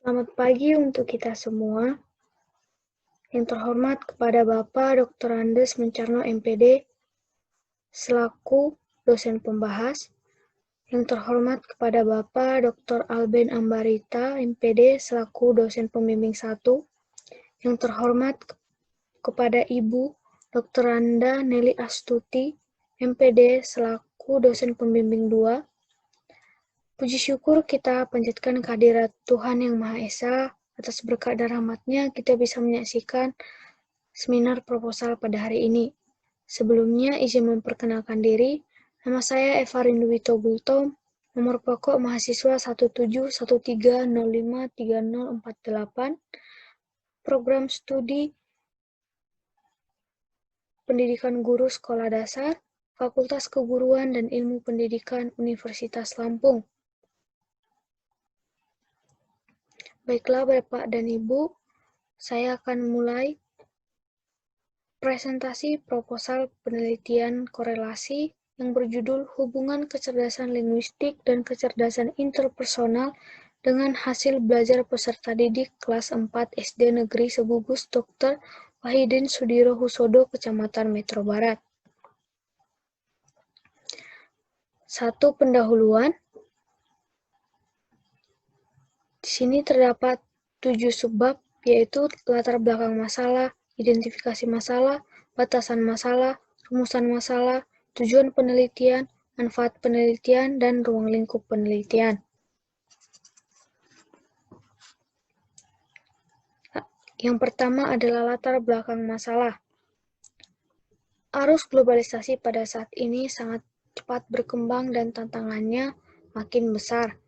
Selamat pagi untuk kita semua. Yang terhormat kepada Bapak Dr. Andes Mencarno MPD selaku dosen pembahas. Yang terhormat kepada Bapak Dr. Alben Ambarita MPD selaku dosen pembimbing 1. Yang terhormat kepada Ibu Dr. Randa Nelly Astuti MPD selaku dosen pembimbing 2. Puji syukur kita panjatkan kehadirat Tuhan Yang Maha Esa. Atas berkat dan rahmat-Nya kita bisa menyaksikan seminar proposal pada hari ini. Sebelumnya izin memperkenalkan diri. Nama saya Eva Rinduwito Gultom, nomor pokok mahasiswa 17130530048, program studi Pendidikan Guru Sekolah Dasar, Fakultas Keguruan dan Ilmu Pendidikan Universitas Lampung. Baiklah Bapak dan Ibu, saya akan mulai presentasi proposal penelitian korelasi yang berjudul Hubungan Kecerdasan Linguistik dan Kecerdasan Interpersonal dengan hasil belajar peserta didik kelas 4 SD Negeri Sebugus Dr. Wahidin Sudiro Husodo, Kecamatan Metro Barat. 1. Pendahuluan. Di sini terdapat 7 subbab, yaitu latar belakang masalah, identifikasi masalah, batasan masalah, rumusan masalah, tujuan penelitian, manfaat penelitian, dan ruang lingkup penelitian. Yang pertama adalah latar belakang masalah. Arus globalisasi pada saat ini sangat cepat berkembang dan tantangannya makin besar.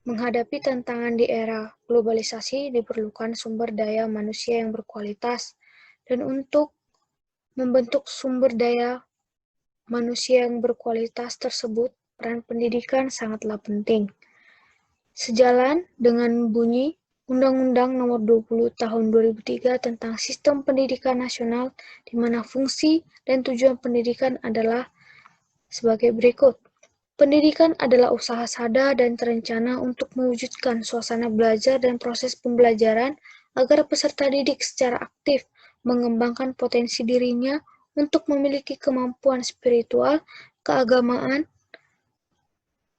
Menghadapi tantangan di era globalisasi diperlukan sumber daya manusia yang berkualitas, dan untuk membentuk sumber daya manusia yang berkualitas tersebut, peran pendidikan sangatlah penting. Sejalan dengan bunyi Undang-Undang Nomor 20 Tahun 2003 tentang Sistem Pendidikan Nasional, di mana fungsi dan tujuan pendidikan adalah sebagai berikut. Pendidikan adalah usaha sadar dan terencana untuk mewujudkan suasana belajar dan proses pembelajaran agar peserta didik secara aktif mengembangkan potensi dirinya untuk memiliki kemampuan spiritual, keagamaan,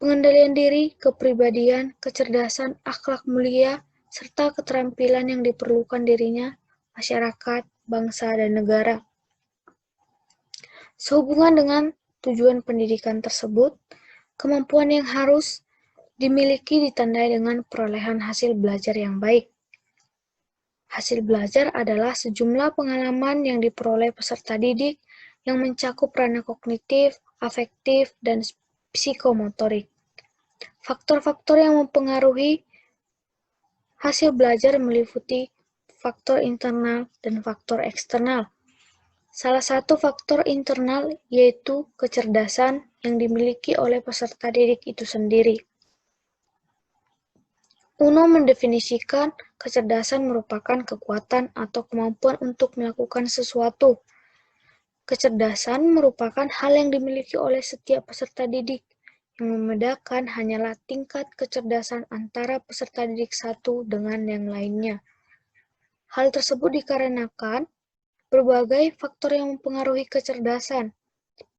pengendalian diri, kepribadian, kecerdasan, akhlak mulia, serta keterampilan yang diperlukan dirinya, masyarakat, bangsa, dan negara. Sehubungan dengan tujuan pendidikan tersebut, kemampuan yang harus dimiliki ditandai dengan perolehan hasil belajar yang baik. Hasil belajar adalah sejumlah pengalaman yang diperoleh peserta didik yang mencakup ranah kognitif, afektif, dan psikomotorik. Faktor-faktor yang mempengaruhi hasil belajar meliputi faktor internal dan faktor eksternal. Salah satu faktor internal yaitu kecerdasan yang dimiliki oleh peserta didik itu sendiri. UNO mendefinisikan kecerdasan merupakan kekuatan atau kemampuan untuk melakukan sesuatu. Kecerdasan merupakan hal yang dimiliki oleh setiap peserta didik. Yang membedakan hanyalah tingkat kecerdasan antara peserta didik satu dengan yang lainnya. Hal tersebut dikarenakan berbagai faktor yang mempengaruhi kecerdasan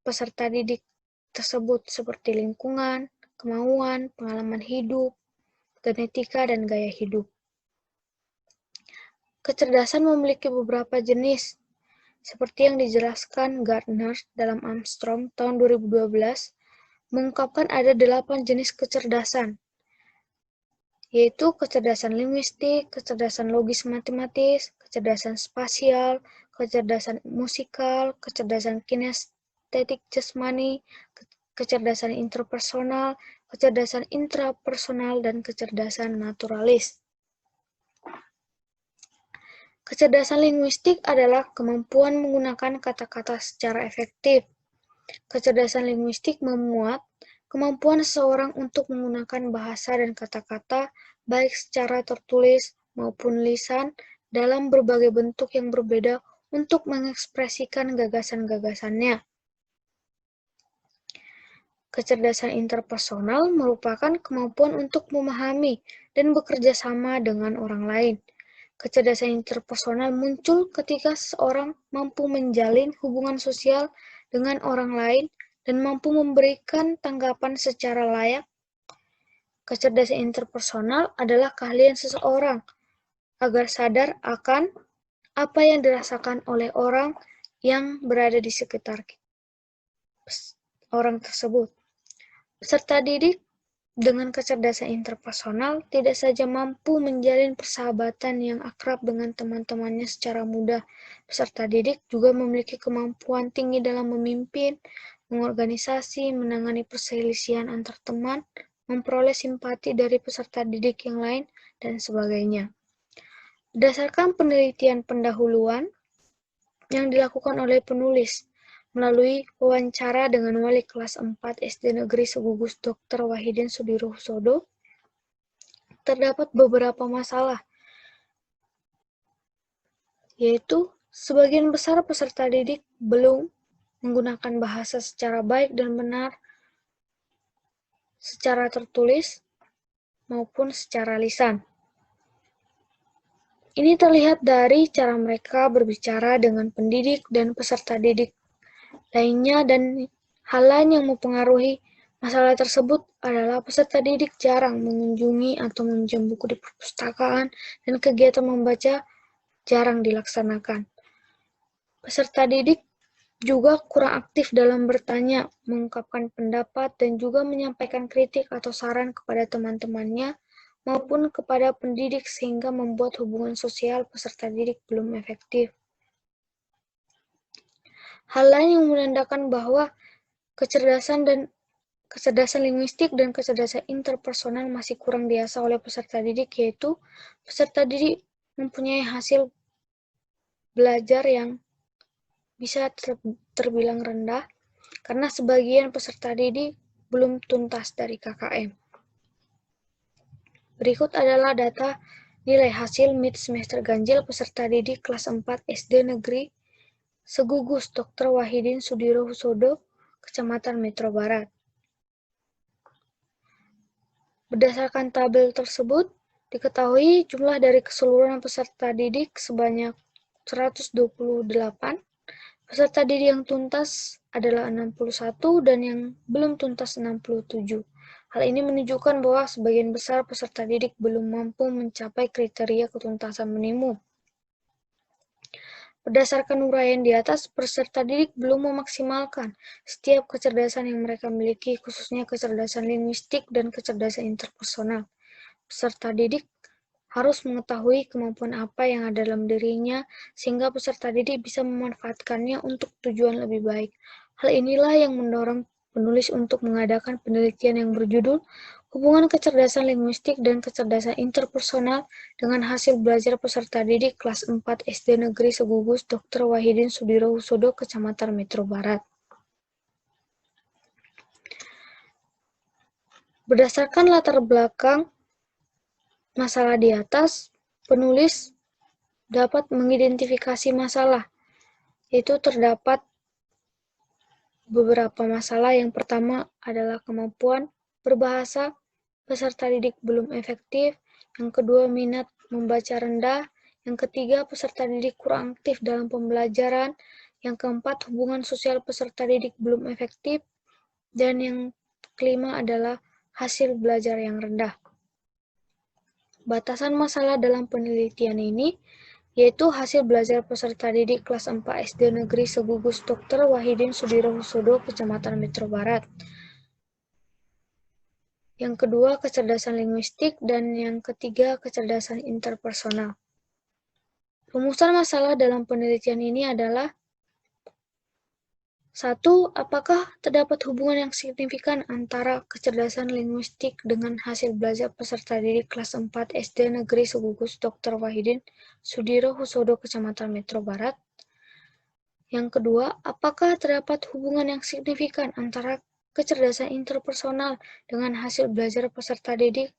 peserta didik tersebut seperti lingkungan, kemauan, pengalaman hidup, genetika, dan gaya hidup. Kecerdasan memiliki beberapa jenis, seperti yang dijelaskan Gardner dalam Armstrong tahun 2012, mengungkapkan ada 8 jenis kecerdasan, yaitu kecerdasan linguistik, kecerdasan logis matematis, kecerdasan spasial, kecerdasan musikal, kecerdasan kinestetik jasmani, kecerdasan interpersonal, kecerdasan intrapersonal, dan kecerdasan naturalis. Kecerdasan linguistik adalah kemampuan menggunakan kata-kata secara efektif. Kecerdasan linguistik memuat kemampuan seseorang untuk menggunakan bahasa dan kata-kata baik secara tertulis maupun lisan dalam berbagai bentuk yang berbeda untuk mengekspresikan gagasan-gagasannya. Kecerdasan interpersonal merupakan kemampuan untuk memahami dan bekerja sama dengan orang lain. Kecerdasan interpersonal muncul ketika seseorang mampu menjalin hubungan sosial dengan orang lain dan mampu memberikan tanggapan secara layak. Kecerdasan interpersonal adalah keahlian seseorang agar sadar akan apa yang dirasakan oleh orang yang berada di sekitar orang tersebut. Peserta didik dengan kecerdasan interpersonal tidak saja mampu menjalin persahabatan yang akrab dengan teman-temannya secara mudah, peserta didik juga memiliki kemampuan tinggi dalam memimpin, mengorganisasi, menangani perselisihan antar teman, memperoleh simpati dari peserta didik yang lain, dan sebagainya. Berdasarkan penelitian pendahuluan yang dilakukan oleh penulis, melalui wawancara dengan wali kelas 4 SD Negeri Segugus Dr. Wahidin Sudirohusodo, terdapat beberapa masalah, yaitu sebagian besar peserta didik belum menggunakan bahasa secara baik dan benar, secara tertulis maupun secara lisan. Ini terlihat dari cara mereka berbicara dengan pendidik dan peserta didik lainnya, dan hal lain yang mempengaruhi masalah tersebut adalah peserta didik jarang mengunjungi atau meminjam buku di perpustakaan dan kegiatan membaca jarang dilaksanakan. Peserta didik juga kurang aktif dalam bertanya, mengungkapkan pendapat, dan juga menyampaikan kritik atau saran kepada teman-temannya maupun kepada pendidik sehingga membuat hubungan sosial peserta didik belum efektif. Hal lain yang menandakan bahwa kecerdasan linguistik dan kecerdasan interpersonal masih kurang diasah oleh peserta didik, yaitu peserta didik mempunyai hasil belajar yang bisa terbilang rendah karena sebagian peserta didik belum tuntas dari KKM. Berikut adalah data nilai hasil mid semester ganjil peserta didik kelas 4 SD Negeri Segugus Dr. Wahidin Sudirohusodo, Kecamatan Metro Barat. Berdasarkan tabel tersebut, diketahui jumlah dari keseluruhan peserta didik sebanyak 128, peserta didik yang tuntas adalah 61 dan yang belum tuntas 67. Hal ini menunjukkan bahwa sebagian besar peserta didik belum mampu mencapai kriteria ketuntasan minimum. Berdasarkan uraian di atas, peserta didik belum memaksimalkan setiap kecerdasan yang mereka miliki, khususnya kecerdasan linguistik dan kecerdasan interpersonal. Peserta didik harus mengetahui kemampuan apa yang ada dalam dirinya, sehingga peserta didik bisa memanfaatkannya untuk tujuan lebih baik. Hal inilah yang mendorong penulis untuk mengadakan penelitian yang berjudul Hubungan Kecerdasan Linguistik dan Kecerdasan Interpersonal dengan hasil belajar peserta didik kelas 4 SD Negeri Segugus Dr. Wahidin Sudirohusodo, Kecamatan Metro Barat. Berdasarkan latar belakang masalah di atas, penulis dapat mengidentifikasi masalah, yaitu terdapat beberapa masalah. Yang pertama adalah kemampuan berbahasa, peserta didik belum efektif. Yang kedua, minat membaca rendah. Yang ketiga, peserta didik kurang aktif dalam pembelajaran. Yang keempat, hubungan sosial peserta didik belum efektif. Dan yang kelima adalah hasil belajar yang rendah. Batasan masalah dalam penelitian ini yaitu hasil belajar peserta didik kelas 4 SD Negeri Segugus Dr. Wahidin Sudirohusodo, Kecamatan Metro Barat. Yang kedua, kecerdasan linguistik, dan yang ketiga, kecerdasan interpersonal. Rumusan masalah dalam penelitian ini adalah 1. Apakah terdapat hubungan yang signifikan antara kecerdasan linguistik dengan hasil belajar peserta didik kelas 4 SD Negeri Segugus Dr. Wahidin Sudirohusodo, Kecamatan Metro Barat? Yang kedua, apakah terdapat hubungan yang signifikan antara kecerdasan interpersonal dengan hasil belajar peserta didik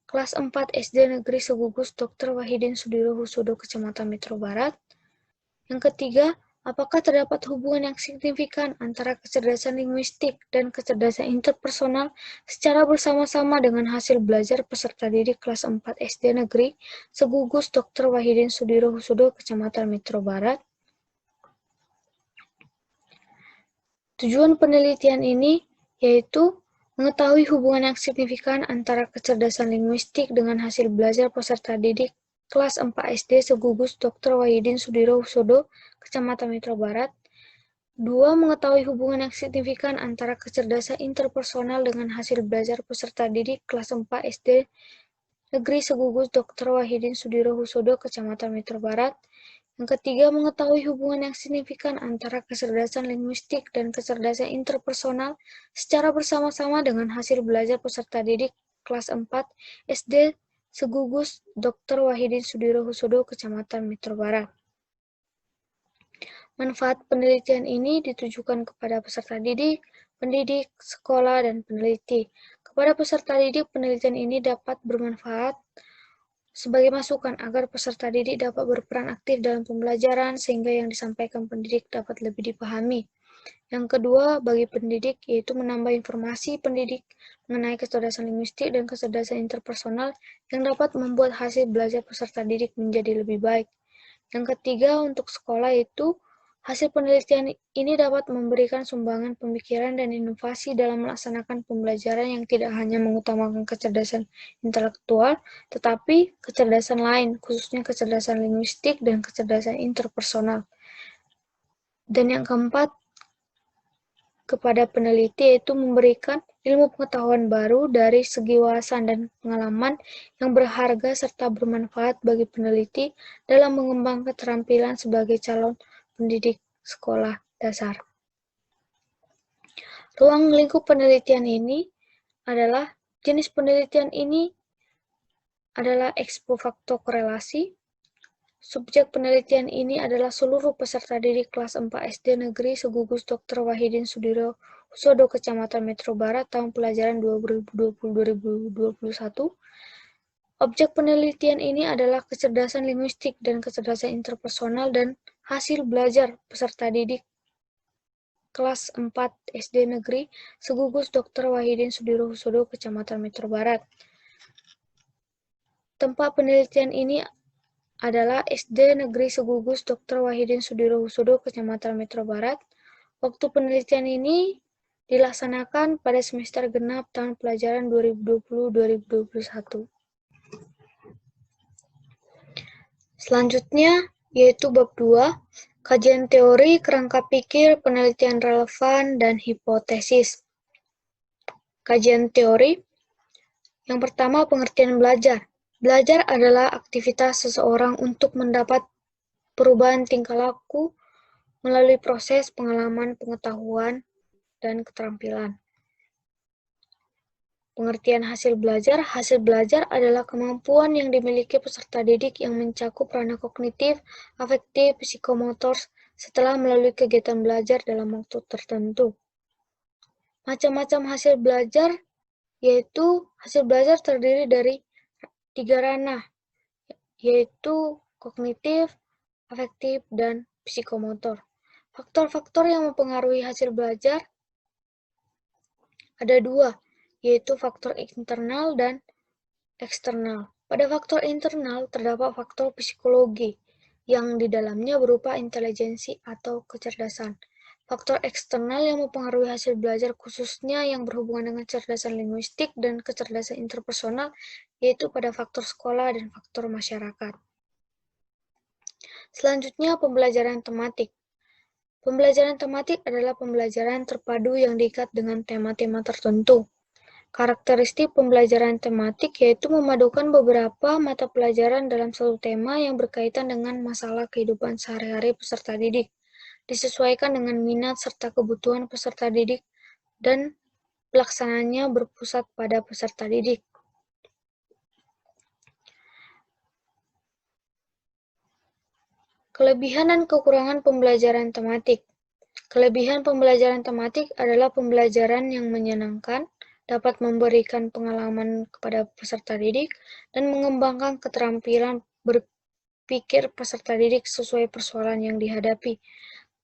kelas 4 SD Negeri Segugus Dr. Wahidin Sudirohusodo, Kecamatan Metro Barat? Yang ketiga, Apakah terdapat hubungan yang signifikan antara kecerdasan linguistik dan kecerdasan interpersonal secara bersama-sama dengan hasil belajar peserta didik kelas 4 SD Negeri Segugus Dr. Wahidin Sudirohusodo, Kecamatan Metro Barat? Tujuan penelitian ini yaitu mengetahui hubungan yang signifikan antara kecerdasan linguistik dengan hasil belajar peserta didik kelas 4 SD Segugus Dr. Wahidin Sudirohusodo, Kecamatan Metro Barat. 2. Mengetahui hubungan yang signifikan antara kecerdasan interpersonal dengan hasil belajar peserta didik kelas 4 SD Negeri Segugus Dr. Wahidin Sudirohusodo, Kecamatan Metro Barat. Yang ketiga, mengetahui hubungan yang signifikan antara kecerdasan linguistik dan kecerdasan interpersonal secara bersama-sama dengan hasil belajar peserta didik kelas 4 SD Segugus Dr. Wahidin Sudirohusodo, Kecamatan Metro Barat. Manfaat penelitian ini ditujukan kepada peserta didik, pendidik, sekolah, dan peneliti. Kepada peserta didik, penelitian ini dapat bermanfaat sebagai masukan agar peserta didik dapat berperan aktif dalam pembelajaran sehingga yang disampaikan pendidik dapat lebih dipahami. Yang kedua, bagi pendidik, yaitu menambah informasi pendidik mengenai kecerdasan linguistik dan kecerdasan interpersonal yang dapat membuat hasil belajar peserta didik menjadi lebih baik. Yang ketiga, untuk sekolah, yaitu hasil penelitian ini dapat memberikan sumbangan pemikiran dan inovasi dalam melaksanakan pembelajaran yang tidak hanya mengutamakan kecerdasan intelektual, tetapi kecerdasan lain, khususnya kecerdasan linguistik dan kecerdasan interpersonal. Dan yang keempat, kepada peneliti, yaitu memberikan ilmu pengetahuan baru dari segi wawasan dan pengalaman yang berharga serta bermanfaat bagi peneliti dalam mengembangkan keterampilan sebagai calon pendidik sekolah dasar. Ruang lingkup penelitian ini adalah jenis penelitian ini adalah ekspofaktor korelasi. Subjek penelitian ini adalah seluruh peserta didik kelas 4 SD Negeri Segugus Dr. Wahidin Sudirohusodo, Kecamatan Metro Barat, tahun pelajaran 2020-2021. Objek penelitian ini adalah kecerdasan linguistik dan kecerdasan interpersonal dan hasil belajar peserta didik kelas 4 SD Negeri Segugus Dr. Wahidin Sudirohusodo, Kecamatan Metro Barat. Tempat penelitian ini adalah SD Negeri Segugus Dr. Wahidin Sudirohusodo, Kecamatan Metro Barat. Waktu penelitian ini dilaksanakan pada semester genap tahun pelajaran 2020-2021. Selanjutnya, yaitu bab 2, kajian teori, kerangka pikir, penelitian relevan, dan hipotesis. Kajian teori. Yang pertama, pengertian belajar. Belajar adalah aktivitas seseorang untuk mendapat perubahan tingkah laku melalui proses pengalaman, pengetahuan, dan keterampilan. Pengertian hasil belajar adalah kemampuan yang dimiliki peserta didik yang mencakup ranah kognitif, afektif, psikomotor setelah melalui kegiatan belajar dalam waktu tertentu. Macam-macam hasil belajar, yaitu hasil belajar terdiri dari 3 ranah, yaitu kognitif, afektif, dan psikomotor. Faktor-faktor yang mempengaruhi hasil belajar ada 2, yaitu faktor internal dan eksternal. Pada faktor internal terdapat faktor psikologi, yang di dalamnya berupa intelijensi atau kecerdasan. Faktor eksternal yang mempengaruhi hasil belajar khususnya yang berhubungan dengan kecerdasan linguistik dan kecerdasan interpersonal, yaitu pada faktor sekolah dan faktor masyarakat. Selanjutnya, pembelajaran tematik. Pembelajaran tematik adalah pembelajaran terpadu yang diikat dengan tema-tema tertentu. Karakteristik pembelajaran tematik yaitu memadukan beberapa mata pelajaran dalam satu tema yang berkaitan dengan masalah kehidupan sehari-hari peserta didik, disesuaikan dengan minat serta kebutuhan peserta didik, dan pelaksananya berpusat pada peserta didik. Kelebihan dan kekurangan pembelajaran tematik. Kelebihan pembelajaran tematik adalah pembelajaran yang menyenangkan, dapat memberikan pengalaman kepada peserta didik, dan mengembangkan keterampilan berpikir peserta didik sesuai persoalan yang dihadapi.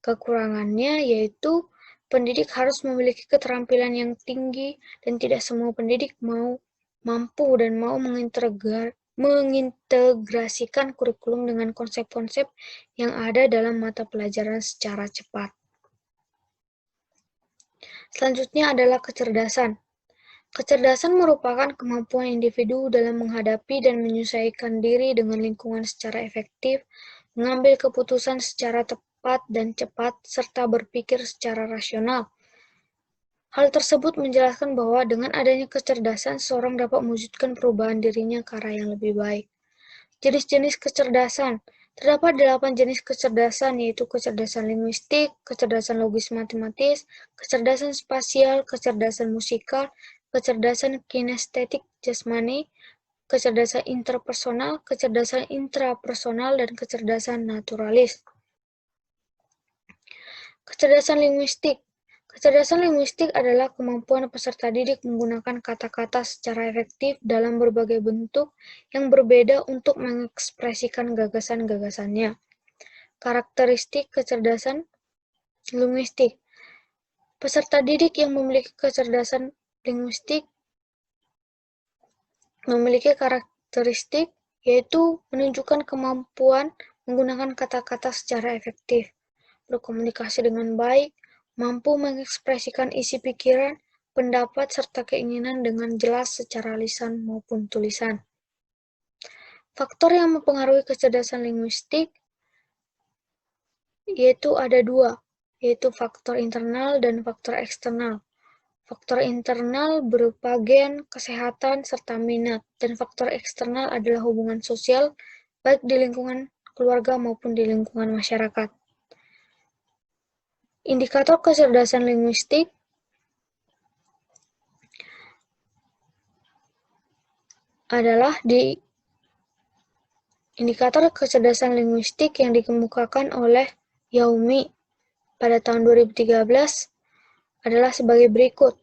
Kekurangannya yaitu pendidik harus memiliki keterampilan yang tinggi dan tidak semua pendidik mampu dan mau mengintegrasikan kurikulum dengan konsep-konsep yang ada dalam mata pelajaran secara cepat. Selanjutnya adalah kecerdasan. Kecerdasan merupakan kemampuan individu dalam menghadapi dan menyesuaikan diri dengan lingkungan secara efektif, mengambil keputusan secara tepat dan cepat, serta berpikir secara rasional. Hal tersebut menjelaskan bahwa dengan adanya kecerdasan, seseorang dapat mewujudkan perubahan dirinya ke arah yang lebih baik. Jenis-jenis kecerdasan. Terdapat 8 jenis kecerdasan, yaitu kecerdasan linguistik, kecerdasan logis matematis, kecerdasan spasial, kecerdasan musikal, kecerdasan kinestetik jasmani, kecerdasan interpersonal, kecerdasan intrapersonal, dan kecerdasan naturalis. Kecerdasan linguistik. Kecerdasan linguistik adalah kemampuan peserta didik menggunakan kata-kata secara efektif dalam berbagai bentuk yang berbeda untuk mengekspresikan gagasan-gagasannya. Karakteristik kecerdasan linguistik. Peserta didik yang memiliki kecerdasan linguistik memiliki karakteristik yaitu menunjukkan kemampuan menggunakan kata-kata secara efektif, berkomunikasi dengan baik, mampu mengekspresikan isi pikiran, pendapat, serta keinginan dengan jelas secara lisan maupun tulisan. Faktor yang mempengaruhi kecerdasan linguistik yaitu ada 2, yaitu faktor internal dan faktor eksternal. Faktor internal berupa gen, kesehatan, serta minat, dan faktor eksternal adalah hubungan sosial, baik di lingkungan keluarga maupun di lingkungan masyarakat. Indikator kecerdasan linguistik adalah indikator kecerdasan linguistik yang dikemukakan oleh Yaomi pada tahun 2013 adalah sebagai berikut.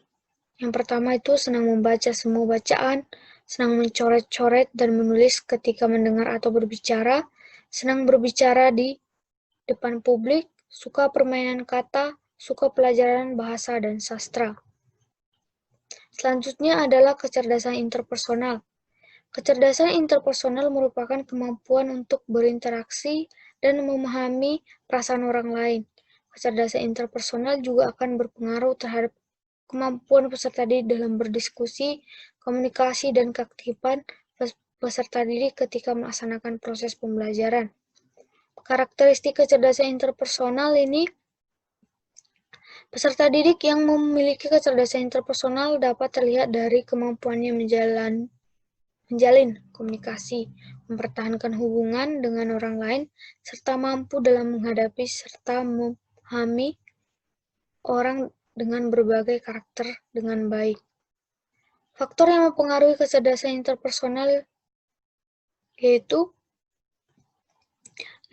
Yang pertama itu senang membaca semua bacaan, senang mencoret-coret dan menulis ketika mendengar atau berbicara, senang berbicara di depan publik, suka permainan kata, suka pelajaran bahasa dan sastra. Selanjutnya adalah kecerdasan interpersonal. Kecerdasan interpersonal merupakan kemampuan untuk berinteraksi dan memahami perasaan orang lain. Kecerdasan interpersonal juga akan berpengaruh terhadap kemampuan peserta didik dalam berdiskusi, komunikasi, dan keaktifan peserta didik ketika melaksanakan proses pembelajaran. Karakteristik kecerdasan interpersonal ini, peserta didik yang memiliki kecerdasan interpersonal dapat terlihat dari kemampuannya menjalin komunikasi, mempertahankan hubungan dengan orang lain, serta mampu dalam menghadapi serta memahami orang dengan berbagai karakter dengan baik. Faktor yang mempengaruhi kecerdasan interpersonal yaitu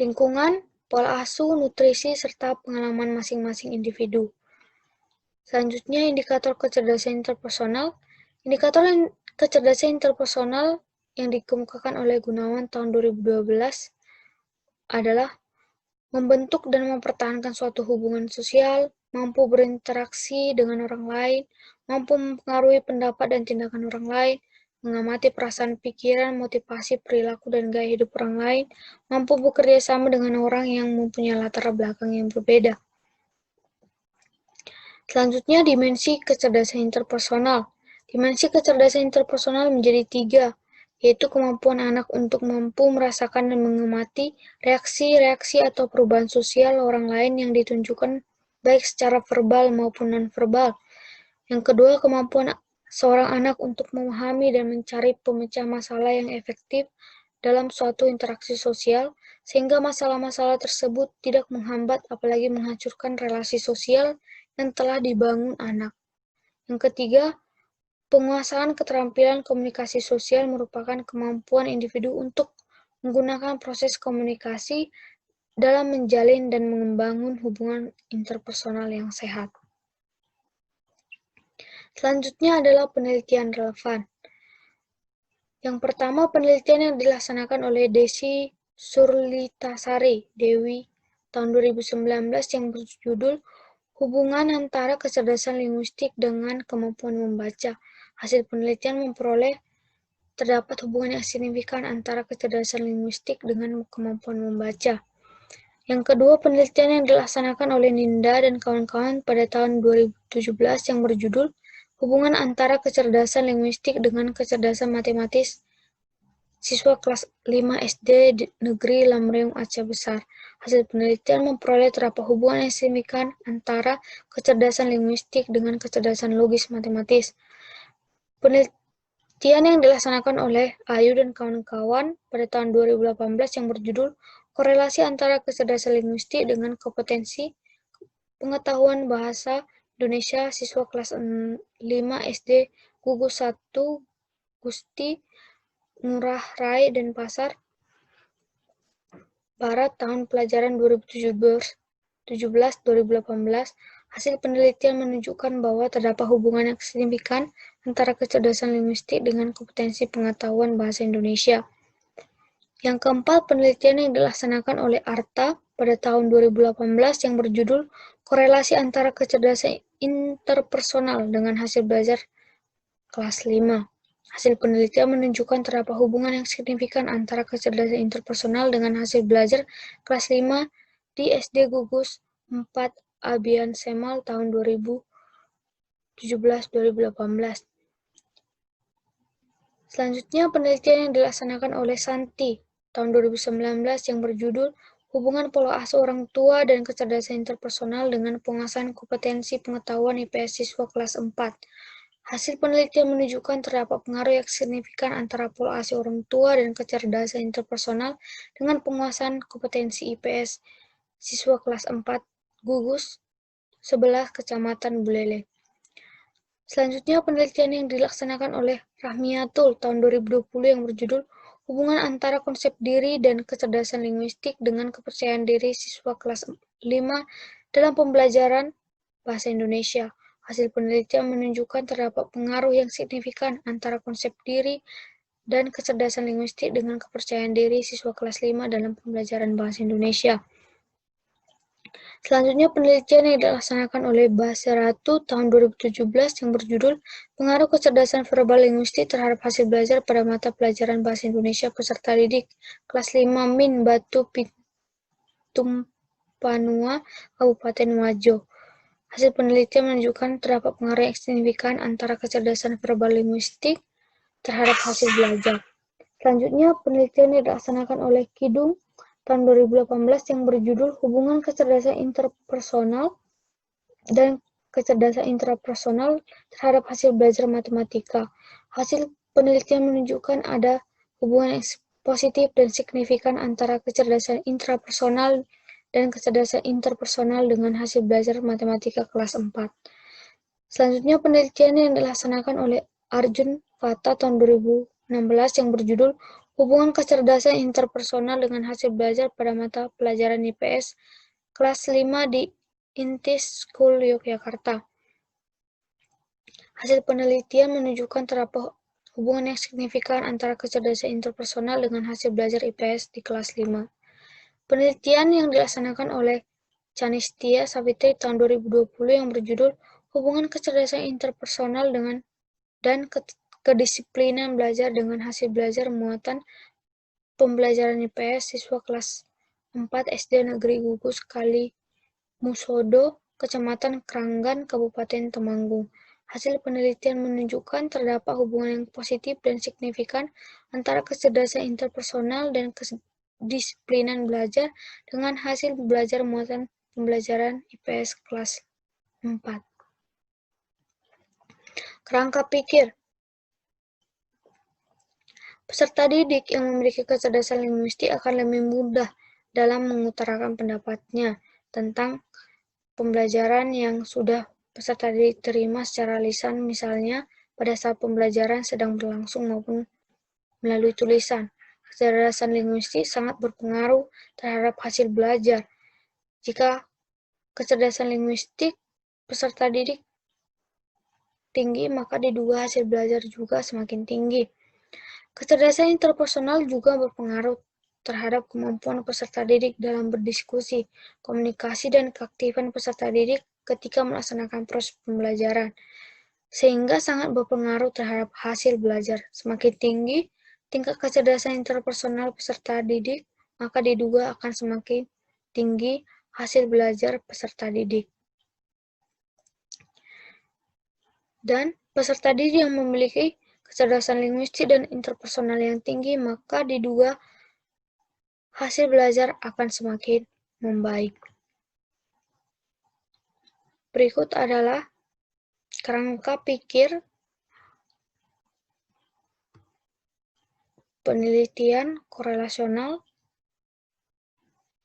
lingkungan, pola asuh, nutrisi, serta pengalaman masing-masing individu. Selanjutnya, indikator kecerdasan interpersonal. Indikator kecerdasan interpersonal yang dikemukakan oleh Gunawan tahun 2012 adalah membentuk dan mempertahankan suatu hubungan sosial, mampu berinteraksi dengan orang lain, mampu mempengaruhi pendapat dan tindakan orang lain, mengamati perasaan pikiran, motivasi, perilaku, dan gaya hidup orang lain, mampu bekerja sama dengan orang yang mempunyai latar belakang yang berbeda. Selanjutnya, dimensi kecerdasan interpersonal. Dimensi kecerdasan interpersonal menjadi 3, yaitu kemampuan anak untuk mampu merasakan dan mengamati reaksi-reaksi atau perubahan sosial orang lain yang ditunjukkan baik secara verbal maupun non-verbal. Yang kedua, kemampuan seorang anak untuk memahami dan mencari pemecah masalah yang efektif dalam suatu interaksi sosial, sehingga masalah-masalah tersebut tidak menghambat apalagi menghancurkan relasi sosial yang telah dibangun anak. Yang ketiga, penguasaan keterampilan komunikasi sosial merupakan kemampuan individu untuk menggunakan proses komunikasi dalam menjalin dan membangun hubungan interpersonal yang sehat. Selanjutnya adalah penelitian relevan. Yang pertama, penelitian yang dilaksanakan oleh Desi Surlitasari, Dewi tahun 2019 yang berjudul Hubungan antara kecerdasan linguistik dengan kemampuan membaca. Hasil penelitian memperoleh terdapat hubungan yang signifikan antara kecerdasan linguistik dengan kemampuan membaca. Yang kedua, penelitian yang dilaksanakan oleh Ninda dan kawan-kawan pada tahun 2017 yang berjudul Hubungan antara kecerdasan linguistik dengan kecerdasan matematis siswa kelas 5 SD di Negeri Lamreung Aceh Besar. Hasil penelitian memperoleh terdapat hubungan yang signifikan antara kecerdasan linguistik dengan kecerdasan logis matematis. Penelitian yang dilaksanakan oleh Ayu dan kawan-kawan pada tahun 2018 yang berjudul Korelasi antara kecerdasan linguistik dengan kompetensi pengetahuan bahasa Indonesia siswa kelas 5 SD Gugus 1 Gusti Ngurah Rai dan Pasar Barat tahun pelajaran 2017-2018. Hasil penelitian menunjukkan bahwa terdapat hubungan yang signifikan antara kecerdasan linguistik dengan kompetensi pengetahuan bahasa Indonesia. Yang keempat, penelitian yang dilaksanakan oleh Arta pada tahun 2018 yang berjudul Korelasi antara kecerdasan interpersonal dengan hasil belajar kelas 5. Hasil penelitian menunjukkan terdapat hubungan yang signifikan antara kecerdasan interpersonal dengan hasil belajar kelas 5 di SD Gugus 4 Abian Semal tahun 2017-2018. Selanjutnya, penelitian yang dilaksanakan oleh Santi tahun 2019 yang berjudul Hubungan Pola Asuh Orang Tua dan Kecerdasan Interpersonal dengan Penguasaan Kompetensi Pengetahuan IPS Siswa Kelas 4. Hasil penelitian menunjukkan terdapat pengaruh yang signifikan antara pola asuh orang tua dan kecerdasan interpersonal dengan penguasaan kompetensi IPS Siswa Kelas 4 Gugus 11 Kecamatan Bulele. Selanjutnya, penelitian yang dilaksanakan oleh Rahmiatul tahun 2020 yang berjudul Hubungan antara konsep diri dan kecerdasan linguistik dengan kepercayaan diri siswa kelas 5 dalam pembelajaran bahasa Indonesia. Hasil penelitian menunjukkan terdapat pengaruh yang signifikan antara konsep diri dan kecerdasan linguistik dengan kepercayaan diri siswa kelas 5 dalam pembelajaran bahasa Indonesia. Selanjutnya, penelitian yang dilaksanakan oleh Basiratu tahun 2017 yang berjudul Pengaruh Kecerdasan Verbal Linguistik terhadap Hasil Belajar pada Mata Pelajaran Bahasa Indonesia Peserta Didik Kelas 5 Min Batu Pitumpanua, Kabupaten Wajo. Hasil penelitian menunjukkan terdapat pengaruh yang signifikan antara kecerdasan verbal linguistik terhadap hasil belajar. Selanjutnya, penelitian yang dilaksanakan oleh Kidung tahun 2018 yang berjudul Hubungan Kecerdasan Interpersonal dan Kecerdasan Intrapersonal terhadap Hasil Belajar Matematika. Hasil penelitian menunjukkan ada hubungan yang positif dan signifikan antara kecerdasan intrapersonal dan kecerdasan interpersonal dengan hasil belajar matematika kelas 4. Selanjutnya, penelitian yang dilaksanakan oleh Arjun Fata tahun 2016 yang berjudul Hubungan Kecerdasan Interpersonal dengan Hasil Belajar pada Mata Pelajaran IPS Kelas 5 di Intis School Yogyakarta. Hasil penelitian menunjukkan terdapat hubungan yang signifikan antara kecerdasan interpersonal dengan hasil belajar IPS di kelas 5. Penelitian yang dilaksanakan oleh Canistia Savitri tahun 2020 yang berjudul Hubungan Kecerdasan Interpersonal dan Kedisiplinan Belajar dengan Hasil Belajar Muatan Pembelajaran IPS Siswa Kelas 4 SD Negeri Gugus Kalimusodo, Kecamatan Kranggan, Kabupaten Temanggung. Hasil penelitian menunjukkan terdapat hubungan yang positif dan signifikan antara kecerdasan interpersonal dan kedisiplinan belajar dengan hasil belajar muatan pembelajaran IPS kelas 4. Kerangka pikir. Peserta didik yang memiliki kecerdasan linguistik akan lebih mudah dalam mengutarakan pendapatnya tentang pembelajaran yang sudah peserta didik terima secara lisan, misalnya pada saat pembelajaran sedang berlangsung maupun melalui tulisan. Kecerdasan linguistik sangat berpengaruh terhadap hasil belajar. Jika kecerdasan linguistik peserta didik tinggi, maka diduga hasil belajar juga semakin tinggi. Kecerdasan interpersonal juga berpengaruh terhadap kemampuan peserta didik dalam berdiskusi, komunikasi, dan keaktifan peserta didik ketika melaksanakan proses pembelajaran, sehingga sangat berpengaruh terhadap hasil belajar. Semakin tinggi tingkat kecerdasan interpersonal peserta didik, maka diduga akan semakin tinggi hasil belajar peserta didik. Dan peserta didik yang memiliki kecerdasan linguistik dan interpersonal yang tinggi, maka diduga hasil belajar akan semakin membaik. Berikut adalah kerangka pikir penelitian korelasional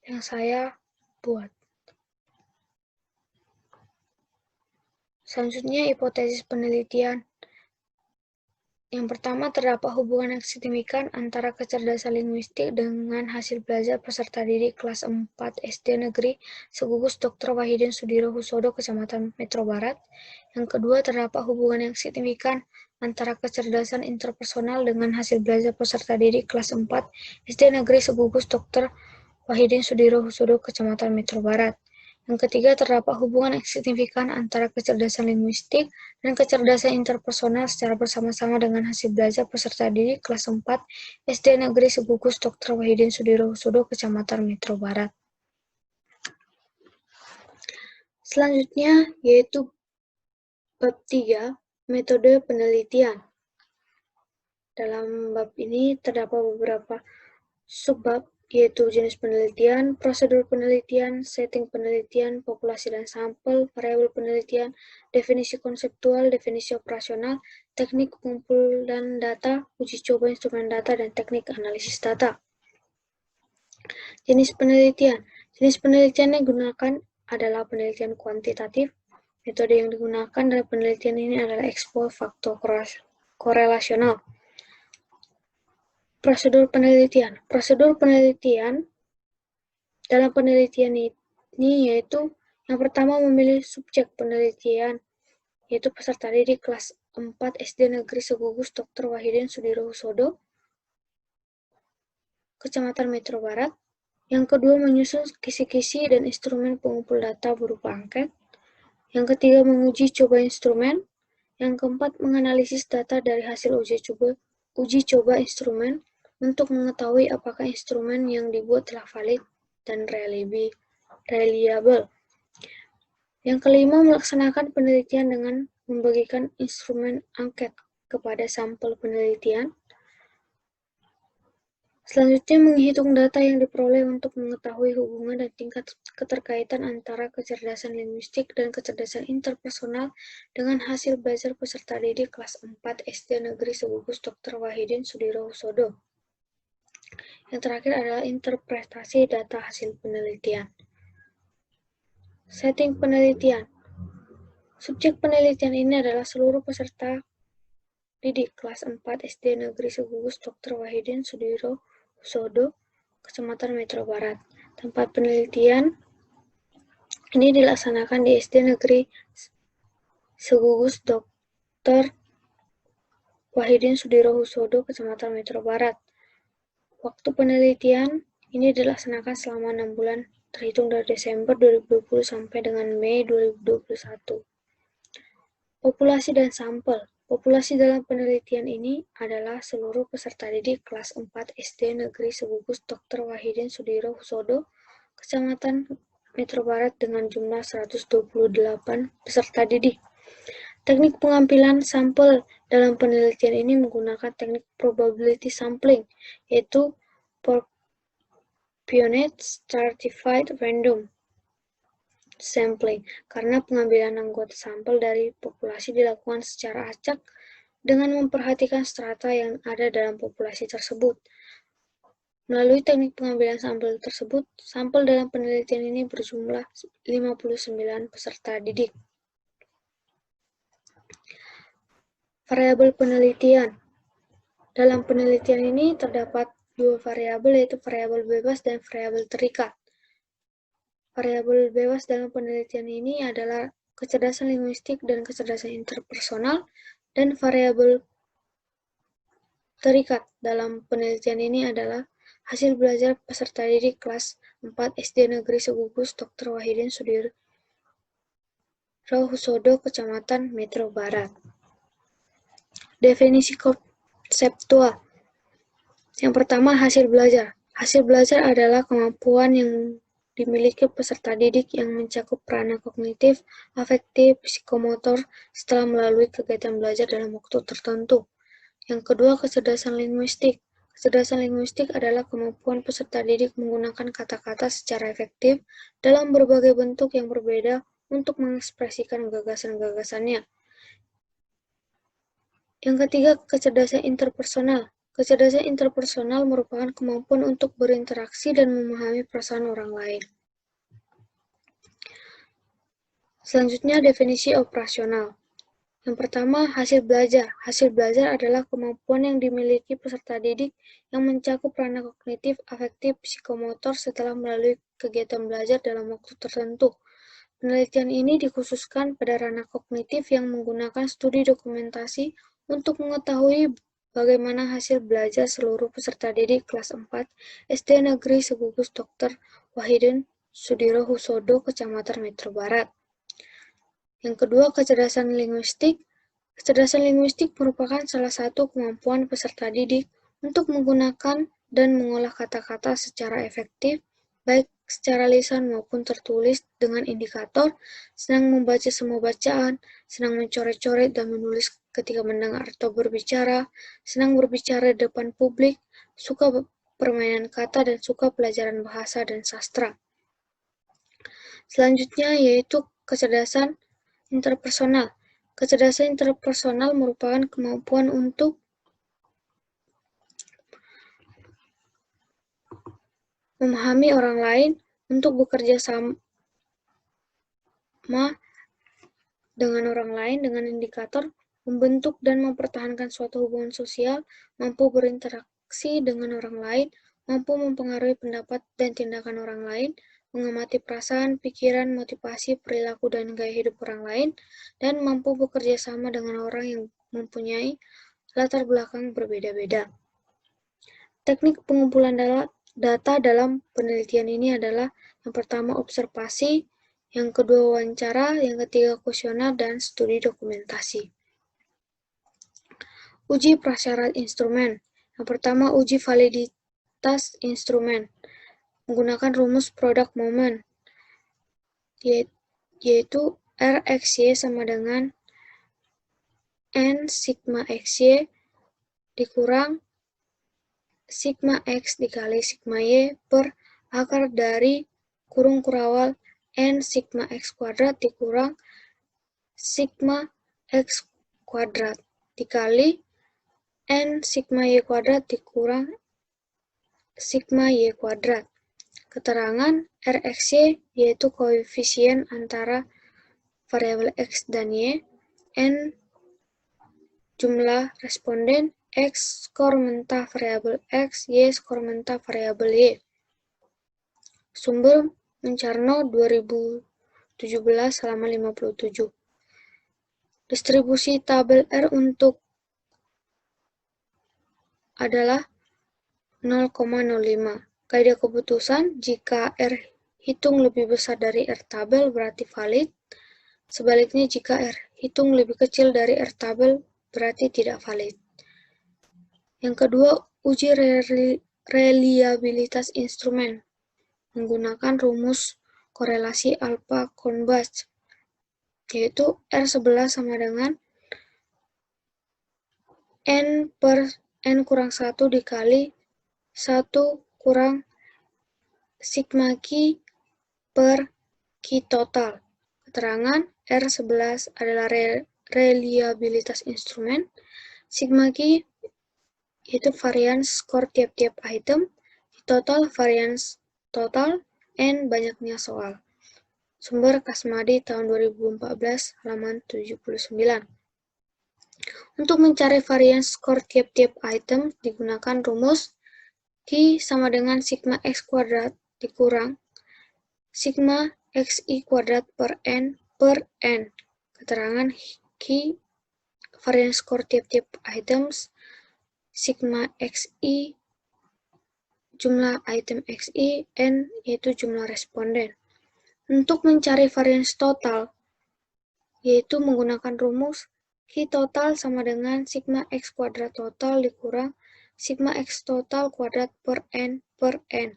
yang saya buat. Selanjutnya, hipotesis penelitian. Yang pertama, terdapat hubungan yang signifikan antara kecerdasan linguistik dengan hasil belajar peserta didik kelas 4 SD Negeri Segugus Dr. Wahidin Sudirohusodo, Kecamatan Metro Barat. Yang kedua, terdapat hubungan yang signifikan antara kecerdasan interpersonal dengan hasil belajar peserta didik kelas 4 SD Negeri Segugus Dr. Wahidin Sudirohusodo, Kecamatan Metro Barat. Yang ketiga, terdapat hubungan yang signifikan antara kecerdasan linguistik dan kecerdasan interpersonal secara bersama-sama dengan hasil belajar peserta didik kelas 4 SD Negeri Segugus Dr. Wahidin Sudirohusodo, Kecamatan Metro Barat. Selanjutnya yaitu bab 3, metode penelitian. Dalam bab ini terdapat beberapa subbab, yaitu jenis penelitian, prosedur penelitian, setting penelitian, populasi dan sampel, variabel penelitian, definisi konseptual, definisi operasional, teknik pengumpulan data, uji coba instrumen data, dan teknik analisis data. Jenis penelitian. Jenis penelitian yang digunakan adalah penelitian kuantitatif. Metode yang digunakan dalam penelitian ini adalah ex post faktor korelasional. Prosedur penelitian. Prosedur penelitian dalam penelitian ini yaitu yang pertama memilih subjek penelitian, yaitu peserta didik kelas 4 SD Negeri Segugus Dr. Wahidin Sudirohusodo, Kecamatan Metro Barat. Yang kedua, menyusun kisi-kisi dan instrumen pengumpul data berupa angket. Yang ketiga, menguji coba instrumen. Yang keempat, menganalisis data dari hasil uji coba instrumen untuk mengetahui apakah instrumen yang dibuat telah valid dan reliable. Yang kelima, melaksanakan penelitian dengan membagikan instrumen angket kepada sampel penelitian. Selanjutnya, menghitung data yang diperoleh untuk mengetahui hubungan dan tingkat keterkaitan antara kecerdasan linguistik dan kecerdasan interpersonal dengan hasil belajar peserta didik kelas 4 SD Negeri Segugus Dr. Wahidin Sudirohusodo. Yang terakhir adalah interpretasi data hasil penelitian. Setting penelitian. Subjek penelitian ini adalah seluruh peserta didik kelas 4 SD Negeri Segugus Dr. Wahidin Sudirohusodo, Kecamatan Metro Barat. Tempat penelitian ini dilaksanakan di SD Negeri Segugus Dr. Wahidin Sudirohusodo, Kecamatan Metro Barat. Waktu penelitian ini dilaksanakan selama 6 bulan, terhitung dari Desember 2020 sampai dengan Mei 2021. Populasi dan sampel. Populasi dalam penelitian ini adalah seluruh peserta didik kelas 4 SD Negeri Segugus Dr. Wahidin Sudirohusodo, Kecamatan Metro Barat dengan jumlah 128 peserta didik. Teknik pengambilan sampel dalam penelitian ini menggunakan teknik probability sampling, yaitu Pioneer Stratified Random Sampling, karena pengambilan anggota sampel dari populasi dilakukan secara acak dengan memperhatikan strata yang ada dalam populasi tersebut. Melalui teknik pengambilan sampel tersebut, sampel dalam penelitian ini berjumlah 59 peserta didik. Variabel penelitian. Dalam penelitian ini terdapat dua variabel, yaitu variabel bebas dan variabel terikat. Variabel bebas dalam penelitian ini adalah kecerdasan linguistik dan kecerdasan interpersonal, dan variabel terikat dalam penelitian ini adalah Hasil belajar peserta didik kelas 4 SD Negeri Segugus Dr. Wahidin Sudirohusodo, Kecamatan Metro Barat. Definisi konseptual. Yang pertama, hasil belajar. Hasil belajar adalah kemampuan yang dimiliki peserta didik yang mencakup peranan kognitif, afektif, psikomotor setelah melalui kegiatan belajar dalam waktu tertentu. Yang kedua, kecerdasan linguistik. Kecerdasan linguistik adalah kemampuan peserta didik menggunakan kata-kata secara efektif dalam berbagai bentuk yang berbeda untuk mengekspresikan gagasan-gagasannya. Yang ketiga, kecerdasan interpersonal. Kecerdasan interpersonal merupakan kemampuan untuk berinteraksi dan memahami perasaan orang lain. Selanjutnya, definisi operasional. Yang pertama, hasil belajar. Hasil belajar adalah kemampuan yang dimiliki peserta didik yang mencakup ranah kognitif, afektif, psikomotor setelah melalui kegiatan belajar dalam waktu tertentu. Penelitian ini dikhususkan pada ranah kognitif yang menggunakan studi dokumentasi untuk mengetahui bagaimana hasil belajar seluruh peserta didik kelas 4 SD Negeri Segugus Dr. Wahidin Sudirohusodo, Kecamatan Metro Barat. Yang kedua, kecerdasan linguistik. Kecerdasan linguistik merupakan salah satu kemampuan peserta didik untuk menggunakan dan mengolah kata-kata secara efektif, baik secara lisan maupun tertulis dengan indikator, senang membaca semua bacaan, senang mencoret-coret dan menulis ketika mendengar atau berbicara, senang berbicara di depan publik, suka permainan kata, dan suka pelajaran bahasa dan sastra. Selanjutnya yaitu kecerdasan interpersonal. Kecerdasan interpersonal merupakan kemampuan untuk memahami orang lain, untuk bekerja sama dengan orang lain dengan indikator, membentuk dan mempertahankan suatu hubungan sosial, mampu berinteraksi dengan orang lain, mampu mempengaruhi pendapat dan tindakan orang lain, mengamati perasaan, pikiran, motivasi, perilaku, dan gaya hidup orang lain, dan mampu bekerja sama dengan orang yang mempunyai latar belakang berbeda-beda. Teknik pengumpulan data dalam penelitian ini adalah yang pertama observasi, yang kedua wawancara, yang ketiga kuesioner, dan studi dokumentasi. Uji prasyarat instrumen. Yang pertama, uji validitas instrumen menggunakan rumus product moment, yaitu RXY sama dengan N sigma XY dikurang sigma X dikali sigma Y per akar dari kurung kurawal N sigma X kuadrat dikurang sigma X kuadrat dikali N sigma Y kuadrat dikurang sigma Y kuadrat. Keterangan RXY yaitu koefisien antara variabel X dan Y, N jumlah responden, X skor mentah variabel X, Y skor mentah variabel Y. Sumber Mencarno 2017 halaman 57. Distribusi tabel R untuk adalah 0,05. Kaidah keputusan, jika R hitung lebih besar dari R tabel berarti valid. Sebaliknya, jika R hitung lebih kecil dari R tabel berarti tidak valid. Yang kedua, uji reliabilitas instrumen menggunakan rumus korelasi alpha-Kornbach, yaitu R11 sama dengan N per N kurang 1 dikali 1 kurang sigma Q per Q total. Keterangan R11 adalah reliabilitas instrumen, sigma Q yaitu varians skor tiap-tiap item, total varians total, N banyaknya soal. Sumber Kasmadi tahun 2014 halaman 79. Untuk mencari varians skor tiap-tiap item digunakan rumus Q sama dengan sigma X kuadrat dikurang sigma XI kuadrat per N. Keterangan Q varians skor tiap-tiap items sigma XI jumlah item XI, N yaitu jumlah responden. Untuk mencari varians total, yaitu menggunakan rumus Q total sama dengan sigma X kuadrat total dikurang sigma X total kuadrat per N per N.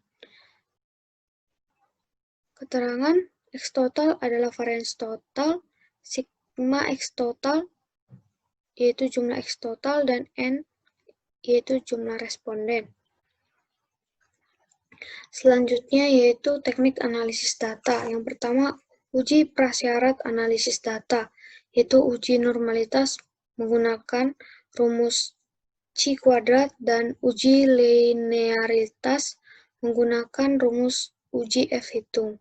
Keterangan X total adalah varians total, sigma X total yaitu jumlah X total, dan N yaitu jumlah responden. Selanjutnya yaitu teknik analisis data. Yang pertama, uji prasyarat analisis data, yaitu uji normalitas menggunakan rumus Q kuadrat dan uji linearitas menggunakan rumus uji F hitung.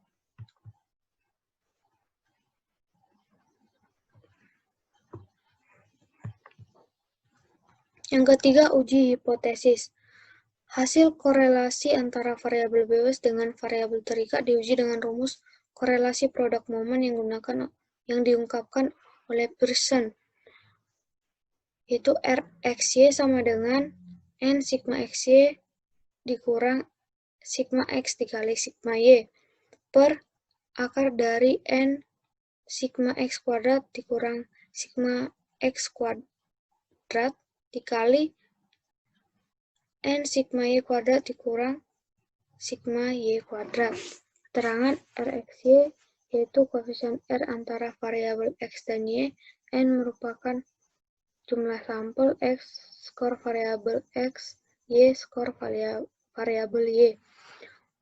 Yang ketiga, uji hipotesis. Hasil korelasi antara variabel bebas dengan variabel terikat diuji dengan rumus korelasi produk momen yang diungkapkan oleh Pearson, yaitu Rxy sama dengan N sigma Xy dikurang sigma X dikali sigma Y per akar dari N sigma X kuadrat dikurang sigma X kuadrat dikali N sigma Y kuadrat dikurang sigma Y kuadrat. Keterangan Rxy yaitu koefisien R antara variabel X dan Y, N merupakan jumlah sampel, X skor variabel X, Y skor variabel Y.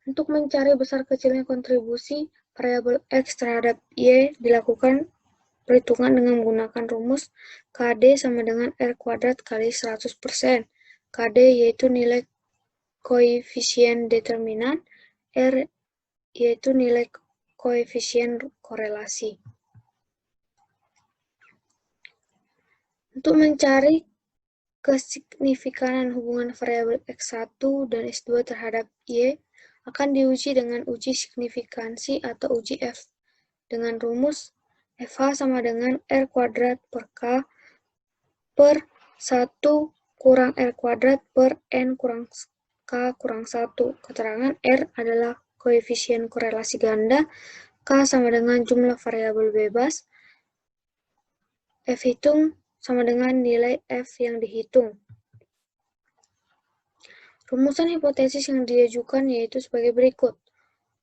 Untuk mencari besar kecilnya kontribusi variabel X terhadap Y dilakukan perhitungan dengan menggunakan rumus KD sama dengan R kuadrat kali 100%. KD yaitu nilai koefisien determinan, R yaitu nilai koefisien korelasi. Untuk mencari kesignifikanaan hubungan variabel X1 dan S2 terhadap Y akan diuji dengan uji signifikansi atau uji F dengan rumus FH sama dengan R kuadrat per K per 1 kurang R kuadrat per N kurang K kurang 1. Keterangan R adalah koefisien korelasi ganda, K sama dengan jumlah variabel bebas, F hitung sama dengan nilai F yang dihitung. Rumusan hipotesis yang diajukan yaitu sebagai berikut.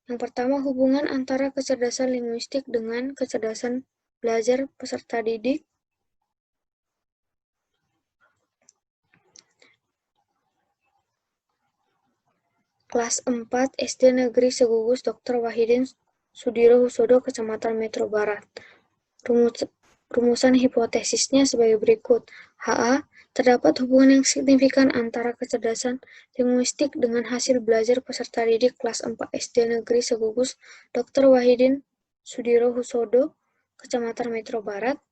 Yang pertama, hubungan antara kecerdasan linguistik dengan kecerdasan belajar peserta didik. Kelas 4 SD Negeri Segugus Dr. Wahidin Sudirohusodo, Kecamatan Metro Barat. Rumusan hipotesisnya sebagai berikut. HA, terdapat hubungan yang signifikan antara kecerdasan linguistik dengan hasil belajar peserta didik kelas 4 SD Negeri Segugus Dr. Wahidin Sudirohusodo, Kecamatan Metro Barat.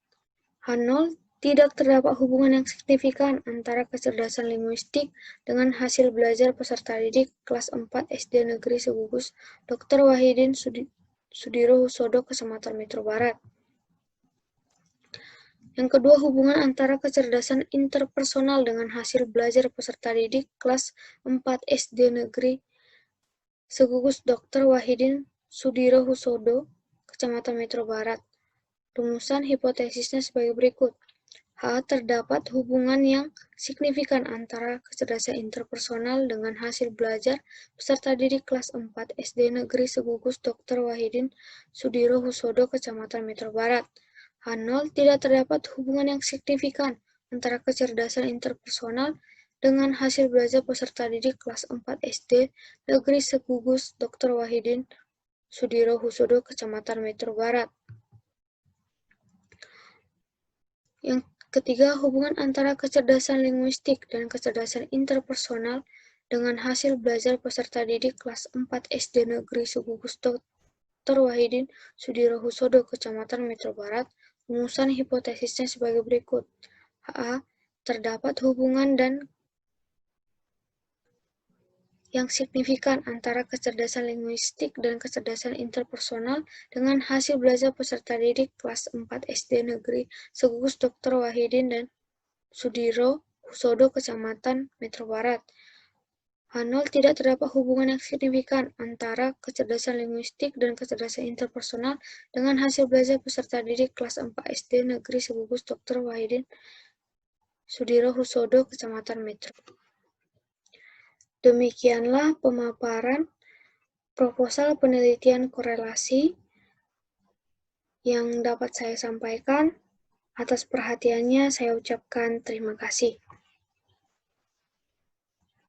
H0, tidak terdapat hubungan yang signifikan antara kecerdasan linguistik dengan hasil belajar peserta didik kelas 4 SD Negeri Segugus Dr. Wahidin Sudirohusodo, Kecamatan Metro Barat. Yang kedua, hubungan antara kecerdasan interpersonal dengan hasil belajar peserta didik kelas 4 SD Negeri Segugus Dr. Wahidin Sudirohusodo, Kecamatan Metro Barat. Rumusan hipotesisnya sebagai berikut. H, terdapat hubungan yang signifikan antara kecerdasan interpersonal dengan hasil belajar peserta didik kelas 4 SD Negeri Segugus Dr. Wahidin Sudirohusodo, Kecamatan Metro Barat. H0, tidak terdapat hubungan yang signifikan antara kecerdasan interpersonal dengan hasil belajar peserta didik kelas 4 SD Negeri Segugus Dr. Wahidin Sudirohusodo, Kecamatan Metro Barat. Yang ketiga, hubungan antara kecerdasan linguistik dan kecerdasan interpersonal dengan hasil belajar peserta didik kelas 4 SD Negeri Segugus Dr. Wahidin Sudirohusodo, Kecamatan Metro Barat. Rumusan hipotesisnya sebagai berikut. HA, terdapat hubungan yang signifikan antara kecerdasan linguistik dan kecerdasan interpersonal dengan hasil belajar peserta didik kelas 4 SD Negeri Segugus Dr. Wahidin dan Sudirohusodo, Kecamatan Metro Barat. H0 tidak terdapat hubungan yang signifikan antara kecerdasan linguistik dan kecerdasan interpersonal dengan hasil belajar peserta didik kelas 4 SD Negeri Sebungkus Dr. Wahidin Sudirohusodo, Kecamatan Metro. Demikianlah pemaparan proposal penelitian korelasi yang dapat saya sampaikan. Atas perhatiannya saya ucapkan terima kasih.